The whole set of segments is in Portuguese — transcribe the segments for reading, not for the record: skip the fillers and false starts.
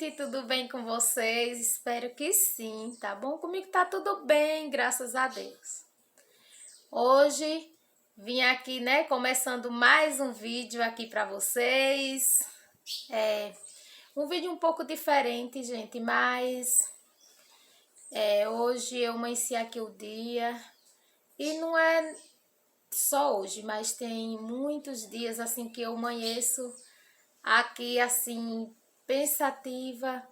gente, tudo bem com vocês? Espero que sim, tá bom? Comigo tá tudo bem, graças a Deus. Hoje vim aqui, né, começando mais um vídeo aqui pra vocês. Um vídeo um pouco diferente, gente, mas hoje eu amanheci aqui o dia e não é só hoje, mas tem muitos dias assim que eu amanheço aqui assim pensativa.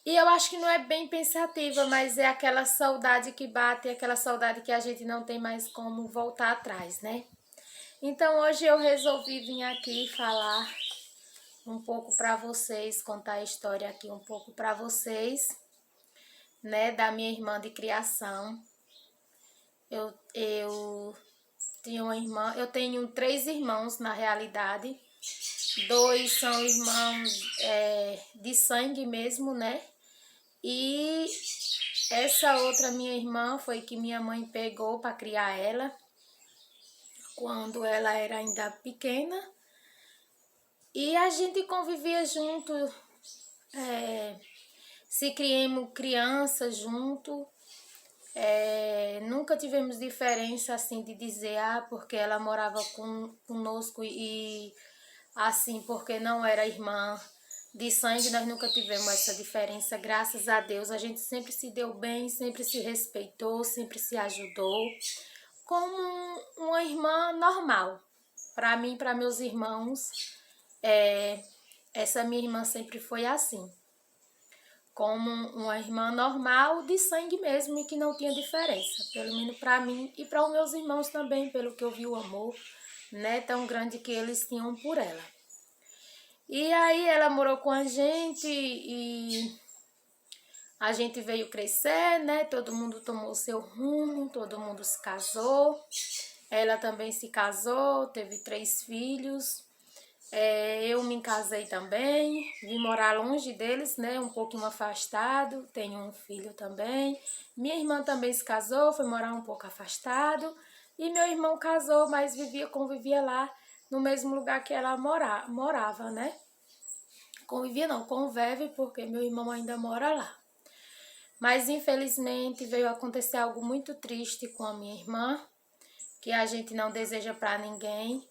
E eu acho que não é bem pensativa, mas é aquela saudade que bate, aquela saudade que a gente não tem mais como voltar atrás, né? Então hoje eu resolvi vir aqui falar um pouco para vocês, contar a história aqui um pouco para vocês, né, da minha irmã de criação. Eu tenho uma irmã, eu tenho 3 irmãos na realidade. 2 são irmãos de sangue mesmo, né? E essa outra minha irmã foi que minha mãe pegou para criar ela quando ela era ainda pequena. E a gente convivia junto, se criamos criança junto. Nunca tivemos diferença assim de dizer, porque ela morava conosco e assim, porque não era irmã de sangue, nós nunca tivemos essa diferença, graças a Deus. A gente sempre se deu bem, sempre se respeitou, sempre se ajudou, como uma irmã normal. Para mim, para meus irmãos, essa minha irmã sempre foi assim, como uma irmã normal de sangue mesmo e que não tinha diferença, pelo menos para mim e para os meus irmãos também, pelo que eu vi o amor, né, tão grande que eles tinham por ela. E aí ela morou com a gente e a gente veio crescer, né? Todo mundo tomou seu rumo, todo mundo se casou. Ela também se casou, teve 3 filhos. Eu me casei também, vim morar longe deles, né? Um pouquinho afastado, tenho um filho também. Minha irmã também se casou, foi morar um pouco afastado. E meu irmão casou, mas convivia lá no mesmo lugar que ela morava, né? Convivia não, convive, porque meu irmão ainda mora lá. Mas infelizmente veio acontecer algo muito triste com a minha irmã, que a gente não deseja para ninguém.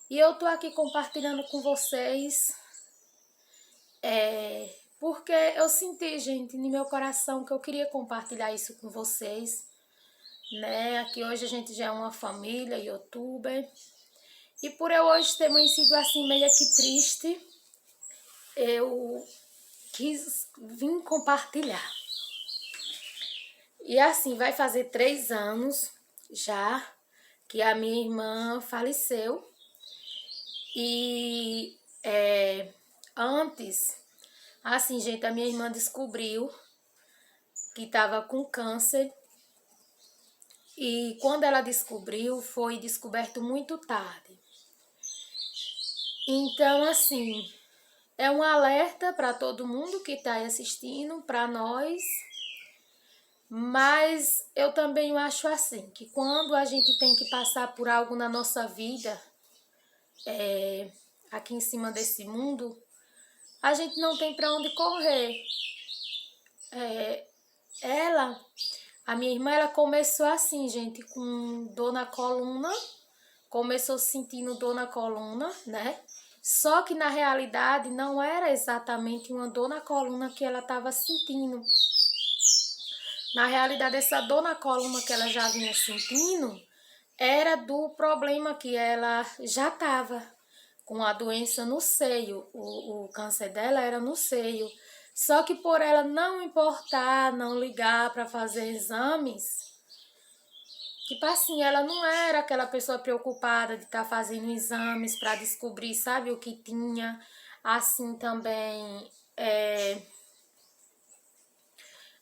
E eu tô aqui compartilhando com vocês, porque eu senti, gente, no meu coração que eu queria compartilhar isso com vocês, né? Aqui hoje a gente já é uma família, youtuber. E por eu hoje ter sido assim meio que triste, eu quis vir compartilhar. E assim, vai fazer 3 anos já que a minha irmã faleceu. E antes, assim, gente, a minha irmã descobriu que estava com câncer. E quando ela descobriu, foi descoberto muito tarde. Então, assim, é um alerta para todo mundo que está assistindo, para nós. Mas eu também acho assim, que quando a gente tem que passar por algo na nossa vida, aqui em cima desse mundo, a gente não tem para onde correr. A minha irmã, ela começou assim, gente, com dor na coluna, começou sentindo dor na coluna, né? Só que na realidade não era exatamente uma dor na coluna que ela estava sentindo. Na realidade, essa dor na coluna que ela já vinha sentindo era do problema que ela já estava com a doença no seio. O câncer dela era no seio. Só que por ela não importar, não ligar para fazer exames, tipo assim, ela não era aquela pessoa preocupada de estar fazendo exames para descobrir, sabe, o que tinha. Assim também,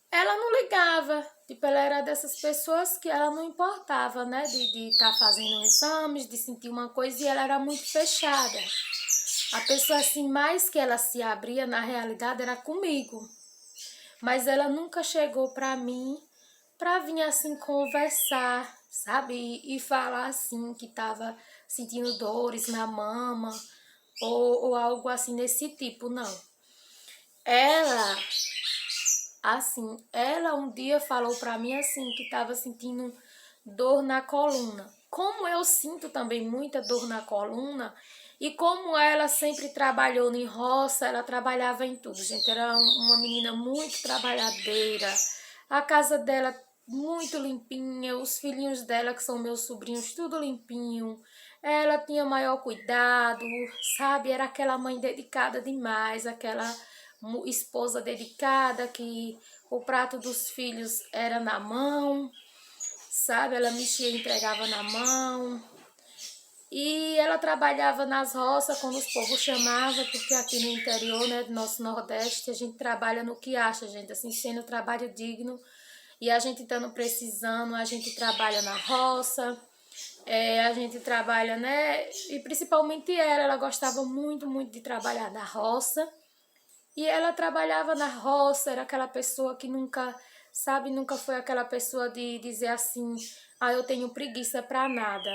ela não ligava, tipo, ela era dessas pessoas que ela não importava, né, de estar fazendo exames, de sentir uma coisa, e ela era muito fechada. A pessoa assim, mais que ela se abria, na realidade, era comigo. Mas ela nunca chegou pra mim pra vir assim conversar, sabe, e falar assim que tava sentindo dores na mama, ou algo assim desse tipo, não. ela, assim, ela um dia falou pra mim assim, que tava sentindo dor na coluna. Como eu sinto também muita dor na coluna, e como ela sempre trabalhou em roça, ela trabalhava em tudo, gente. Era uma menina muito trabalhadeira. A casa dela muito limpinha, os filhinhos dela, que são meus sobrinhos, tudo limpinho. Ela tinha maior cuidado, sabe? Era aquela mãe dedicada demais, aquela esposa dedicada que o prato dos filhos era na mão, sabe? Ela mexia e entregava na mão. E ela trabalhava nas roças quando os povos chamavam, porque aqui no interior, né, do nosso Nordeste, a gente trabalha no que acha, gente, assim, sendo trabalho digno. E a gente estando precisando, a gente trabalha na roça, a gente trabalha, né? E principalmente ela gostava muito, muito de trabalhar na roça. E ela trabalhava na roça, era aquela pessoa que nunca, sabe, nunca foi aquela pessoa de dizer assim, ah, eu tenho preguiça pra nada.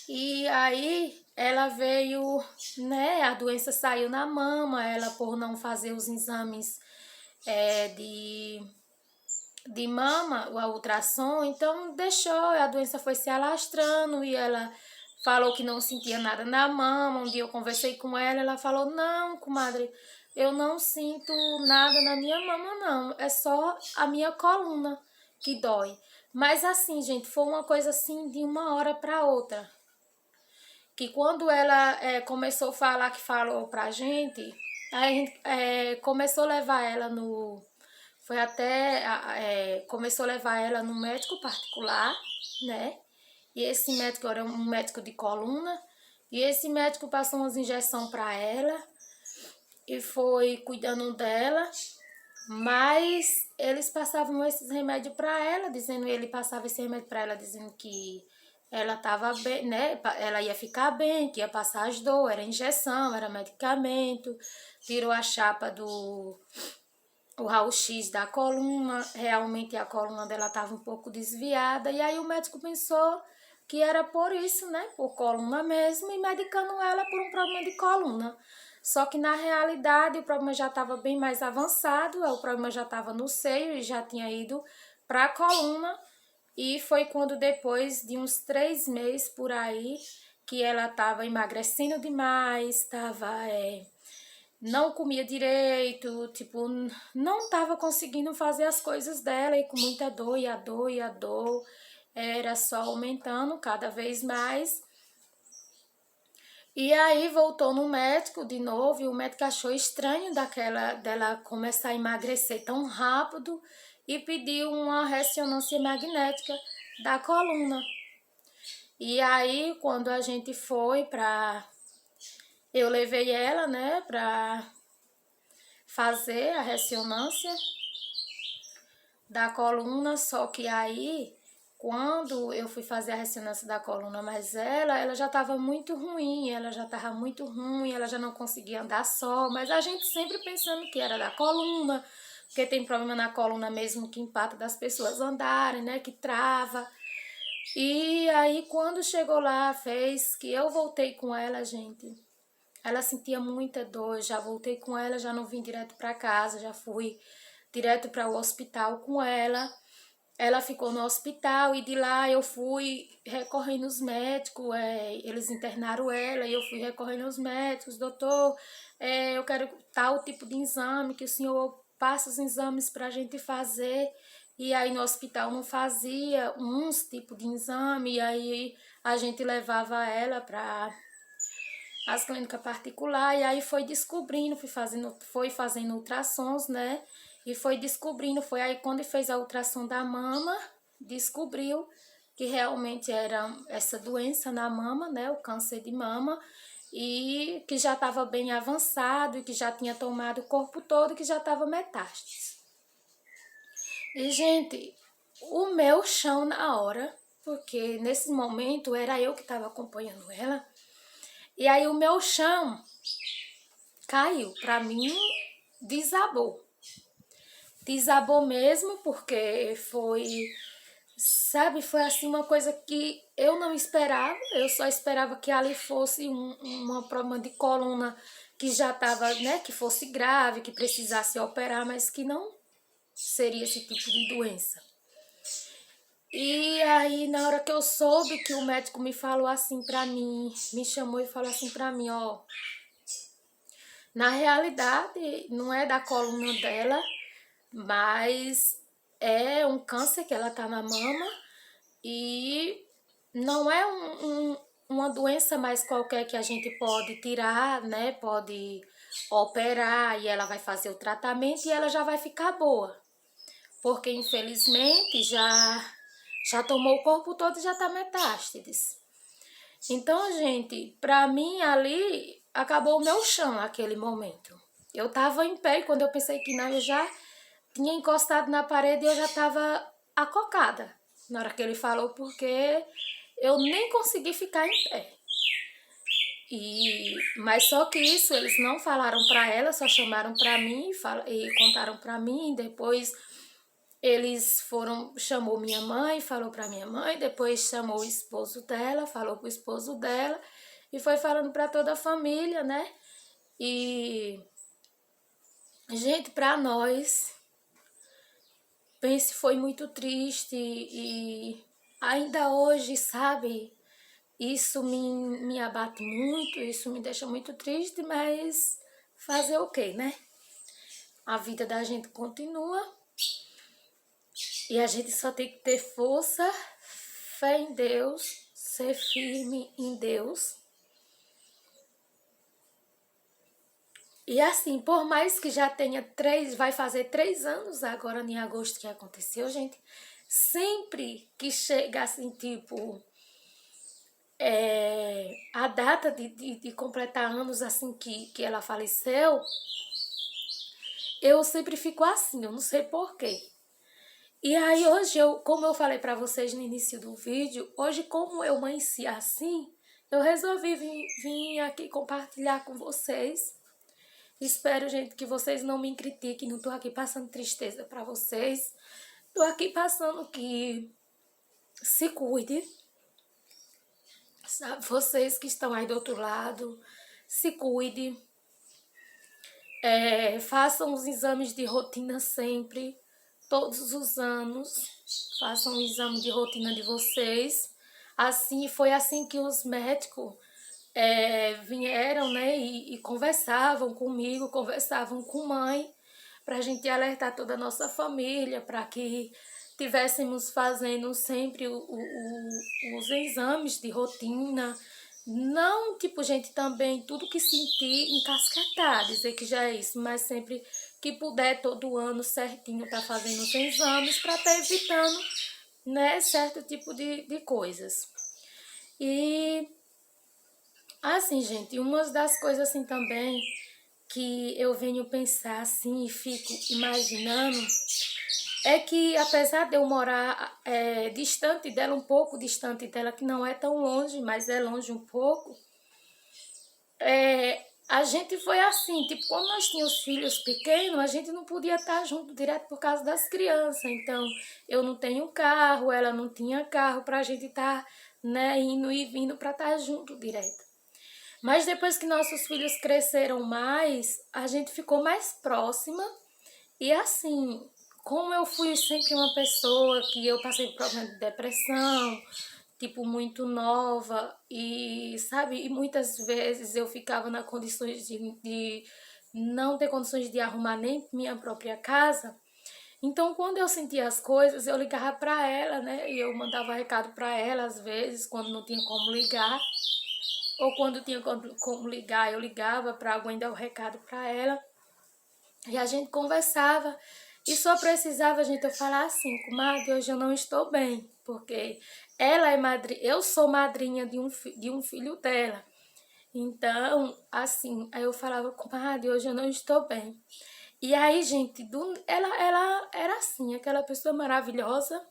E aí ela veio, né, a doença saiu na mama, ela por não fazer os exames de mama, o ultrassom, então deixou, a doença foi se alastrando e ela falou que não sentia nada na mama. Um dia eu conversei com ela, ela falou, não, comadre, eu não sinto nada na minha mama não, é só a minha coluna que dói. Mas assim, gente, foi uma coisa assim de uma hora para outra. Que quando ela começou a falar, que falou pra gente, aí a gente começou a levar ela no... Foi até... começou a levar ela no médico particular, né? E esse médico era um médico de coluna. E esse médico passou umas injeções pra ela e foi cuidando dela. Mas eles passavam esses remédios para ela, dizendo, ele passava esse remédio para ela, dizendo que ela estava bem, né? Ela ia ficar bem, que ia passar as dores, era injeção, era medicamento, tirou a chapa do o raio-x da coluna, realmente a coluna dela estava um pouco desviada, e aí o médico pensou que era por isso, né? Por coluna mesmo, e medicando ela por um problema de coluna. Só que na realidade o problema já estava bem mais avançado, o problema já estava no seio e já tinha ido para a coluna. E foi quando depois de uns 3 meses por aí que ela estava emagrecendo demais, estava não comia direito, tipo, não estava conseguindo fazer as coisas dela e com muita dor, e a dor, e a dor era só aumentando cada vez mais. E aí voltou no médico de novo e o médico achou estranho dela começar a emagrecer tão rápido e pediu uma ressonância magnética da coluna. E aí quando a gente foi eu levei ela, né, pra fazer a ressonância da coluna, só que aí quando eu fui fazer a ressonância da coluna, mas ela já estava muito ruim, ela já não conseguia andar só, mas a gente sempre pensando que era da coluna, porque tem problema na coluna mesmo que empata das pessoas andarem, né, que trava. E aí quando chegou lá, fez que eu voltei com ela, gente, ela sentia muita dor, já voltei com ela, já não vim direto para casa, já fui direto para o hospital com ela. Ela ficou no hospital e de lá eu fui recorrendo aos médicos, eles internaram ela e eu fui recorrendo aos médicos, doutor, eu quero tal tipo de exame, que o senhor passa os exames para a gente fazer. E aí no hospital não fazia uns tipos de exame, e aí a gente levava ela para as clínicas particulares, e aí foi descobrindo, foi fazendo ultrassons, né? E foi descobrindo, foi aí quando fez a ultrassom da mama, descobriu que realmente era essa doença na mama, né? O câncer de mama, e que já estava bem avançado, e que já tinha tomado o corpo todo, e que já estava metástase. E, gente, o meu chão na hora, porque nesse momento era eu que estava acompanhando ela, e aí o meu chão caiu, pra mim desabou. Desabou mesmo, porque foi, sabe, foi assim uma coisa que eu não esperava. Eu só esperava que ali fosse uma problema de coluna que já estava, né, que fosse grave, que precisasse operar, mas que não seria esse tipo de doença. E aí, na hora que eu soube que o médico me falou assim pra mim, me chamou e falou assim pra mim, ó, na realidade não é da coluna dela, mas é um câncer que ela tá na mama e não é uma doença mais qualquer que a gente pode tirar, né? Pode operar e ela vai fazer o tratamento e ela já vai ficar boa. Porque infelizmente já tomou o corpo todo e já tá metástases. Então, gente, pra mim ali acabou o meu chão naquele momento. Eu tava em pé e quando eu pensei que não, eu já tinha encostado na parede e eu já tava acocada na hora que ele falou, porque eu nem consegui ficar em pé. Mas só que isso eles não falaram pra ela, só chamaram pra mim e contaram pra mim. Depois eles chamou minha mãe, falou pra minha mãe, depois chamou o esposo dela, falou pro esposo dela e foi falando pra toda a família, né? E, gente, pra nós, pense, foi muito triste e ainda hoje, sabe? Isso me abate muito, isso me deixa muito triste, mas fazer o quê, né? A vida da gente continua e a gente só tem que ter força, fé em Deus, ser firme em Deus. E assim, por mais que já tenha vai fazer 3 anos agora em agosto que aconteceu, gente, sempre que chega assim, tipo, a data de completar anos assim que ela faleceu, eu sempre fico assim, eu não sei porquê. E aí hoje, como eu falei pra vocês no início do vídeo, hoje como eu amanheci assim, eu resolvi vir aqui compartilhar com vocês. Espero, gente, que vocês não me critiquem, não tô aqui passando tristeza pra vocês. Tô aqui passando que se cuide, sabe? Vocês que estão aí do outro lado, se cuide. Façam os exames de rotina sempre, todos os anos. Façam o exame de rotina de vocês. Assim, foi assim que os médicos vieram, né, e conversavam comigo, conversavam com mãe, para a gente alertar toda a nossa família, para que tivéssemos fazendo sempre os exames de rotina. Não, tipo, gente, também tudo que sentir encasquetar, dizer que já é isso, mas sempre que puder, todo ano certinho, tá fazendo os exames para estar evitando, né, certo tipo de coisas. E assim, gente, uma das coisas assim também que eu venho pensar assim e fico imaginando é que apesar de eu morar distante dela, um pouco distante dela, que não é tão longe, mas é longe um pouco, a gente foi assim, tipo, quando nós tínhamos filhos pequenos, a gente não podia estar junto direto por causa das crianças. Então, eu não tenho carro, ela não tinha carro pra gente estar, né, indo e vindo pra estar junto direto. Mas depois que nossos filhos cresceram mais, a gente ficou mais próxima. E assim, como eu fui sempre uma pessoa que eu passei por problema de depressão, tipo, muito nova, e sabe, e muitas vezes eu ficava nas condições de não ter condições de arrumar nem minha própria casa. Então, quando eu sentia as coisas, eu ligava para ela, né? E eu mandava recado para ela às vezes, quando não tinha como ligar. Ou quando tinha como ligar, eu ligava para alguém dar o recado para ela. E a gente conversava. E só precisava a gente eu falar assim, comadre, hoje eu não estou bem. Porque ela é madrinha, eu sou madrinha de um filho dela. Então, assim, aí eu falava, comadre, hoje eu não estou bem. E aí, gente, ela era assim, aquela pessoa maravilhosa.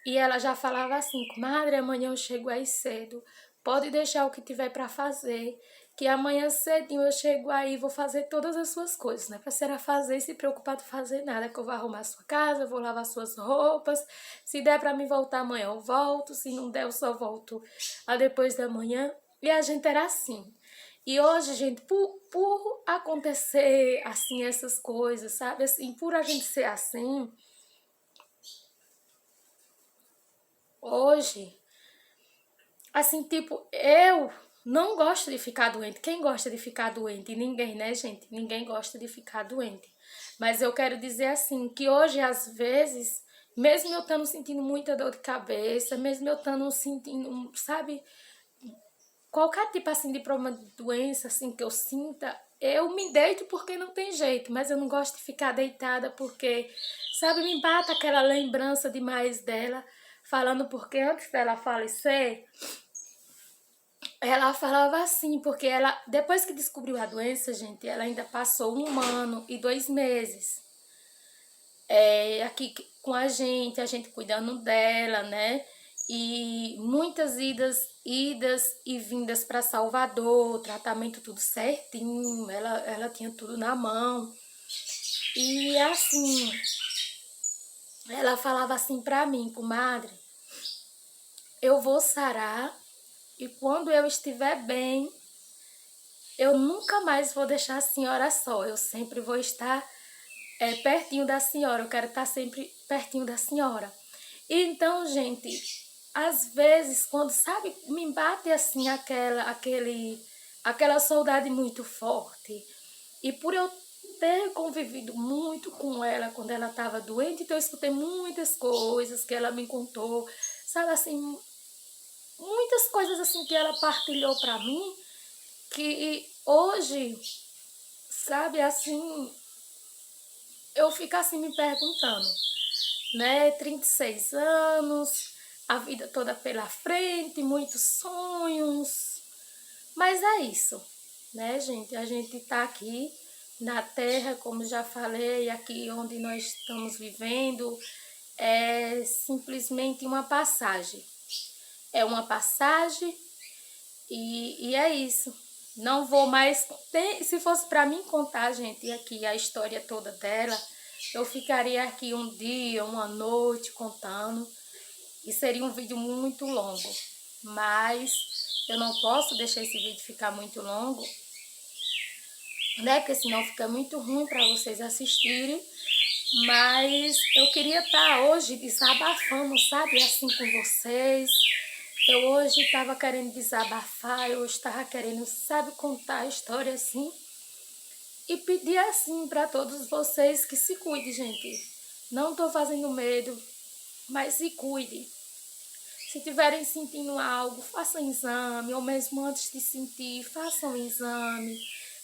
E ela já falava assim, comadre, amanhã eu chego aí cedo, pode deixar o que tiver para fazer, que amanhã cedinho eu chego aí e vou fazer todas as suas coisas, não é pra senhora fazer e se preocupar de fazer nada, que eu vou arrumar a sua casa, eu vou lavar suas roupas, se der para mim voltar amanhã eu volto, se não der eu só volto a depois da manhã. E a gente era assim. E hoje, gente, por acontecer assim essas coisas, sabe? Assim, por a gente ser assim, hoje, assim, tipo, eu não gosto de ficar doente. Quem gosta de ficar doente? Ninguém, né, gente? Ninguém gosta de ficar doente. Mas eu quero dizer assim, que hoje, às vezes, mesmo eu estando sentindo muita dor de cabeça, mesmo eu estando sentindo, sabe, qualquer tipo assim de problema de doença assim que eu sinta, eu me deito porque não tem jeito, mas eu não gosto de ficar deitada porque, sabe, me bate aquela lembrança demais dela, falando porque antes dela falecer, ela falava assim, porque ela, depois que descobriu a doença, gente, ela ainda passou 1 ano e 2 meses aqui com a gente cuidando dela, né? E muitas idas e vindas para Salvador, tratamento tudo certinho, ela tinha tudo na mão. E assim, ela falava assim para mim, comadre, eu vou sarar e quando eu estiver bem, eu nunca mais vou deixar a senhora só, eu sempre vou estar pertinho da senhora, eu quero estar sempre pertinho da senhora. Então, gente, às vezes, quando, sabe, me bate assim aquela saudade muito forte. E por eu ter convivido muito com ela quando ela estava doente, então eu escutei muitas coisas que ela me contou, sabe assim, muitas coisas assim que ela partilhou para mim, que hoje, sabe, assim, eu fico assim me perguntando, né? 36 anos, a vida toda pela frente, muitos sonhos. Mas é isso, né, gente? A gente tá aqui na Terra, como já falei, aqui onde nós estamos vivendo, é simplesmente uma passagem. É uma passagem e é isso. Não vou mais. Se fosse para mim contar, gente, aqui a história toda dela, eu ficaria aqui um dia, uma noite contando. E seria um vídeo muito longo. Mas eu não posso deixar esse vídeo ficar muito longo, né? Porque senão fica muito ruim para vocês assistirem. Mas eu queria estar hoje desabafando, sabe? Assim com vocês. Eu hoje estava querendo desabafar, eu estava querendo, sabe, contar a história assim. E pedir assim para todos vocês que se cuidem, gente. Não estou fazendo medo, mas se cuidem. Se tiverem sentindo algo, façam exame, ou mesmo antes de sentir, façam exame.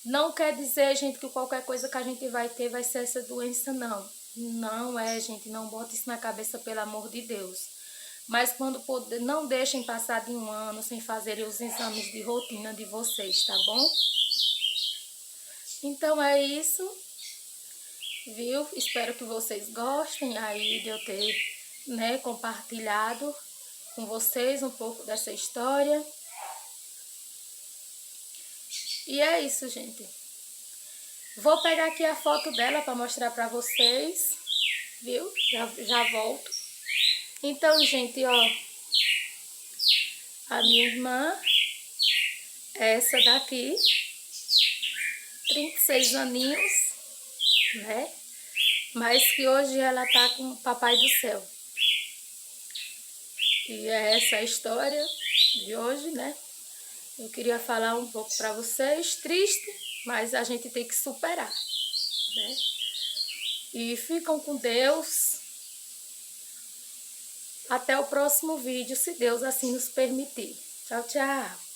Não quer dizer, gente, que qualquer coisa que a gente vai ter vai ser essa doença, não. Não é, gente, não bota isso na cabeça, pelo amor de Deus. Mas quando puder, não deixem passar de 1 ano sem fazerem os exames de rotina de vocês, tá bom? Então é isso, viu? Espero que vocês gostem aí de eu ter, né, compartilhado com vocês um pouco dessa história. E é isso, gente. Vou pegar aqui a foto dela para mostrar para vocês, viu? Já volto. Então, gente, ó, a minha irmã, essa daqui, 36 aninhos, né? Mas que hoje ela tá com o Papai do Céu. E é essa a história de hoje, né? Eu queria falar um pouco para vocês, triste, mas a gente tem que superar, né? E ficam com Deus. Até o próximo vídeo, se Deus assim nos permitir. Tchau, tchau.